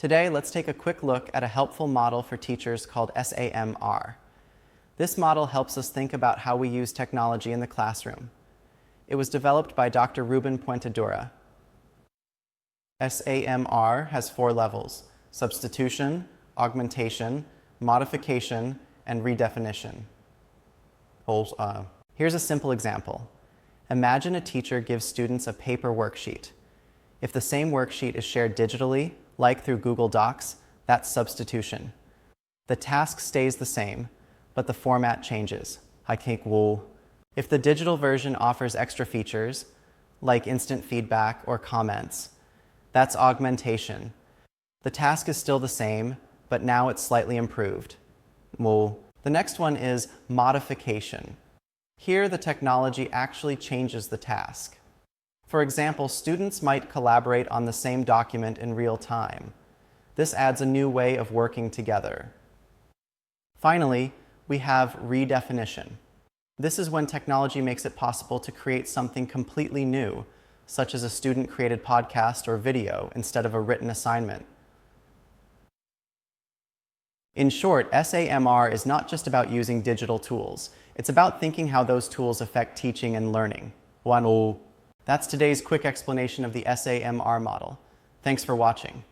Today, let's take a quick look at a helpful model for teachers called SAMR. This model helps us think about how we use technology in the classroom. It was developed by Dr. Ruben Puentedura. SAMR has 4 levels: substitution, augmentation, modification, and redefinition. Here's a simple example. Imagine a teacher gives students a paper worksheet. If the same worksheet is shared digitally, like through Google Docs, that's substitution. The task stays the same, but the format changes. If the digital version offers extra features, like instant feedback or comments, that's augmentation. The task is still the same, but now it's slightly improved. The next one is modification. Here, the technology actually changes the task. For example, students might collaborate on the same document in real time. This adds a new way of working together. Finally, we have redefinition. This is when technology makes it possible to create something completely new, such as a student-created podcast or video instead of a written assignment. In short, SAMR is not just about using digital tools. It's about thinking how those tools affect teaching and learning. That's today's quick explanation of the SAMR model. Thanks for watching.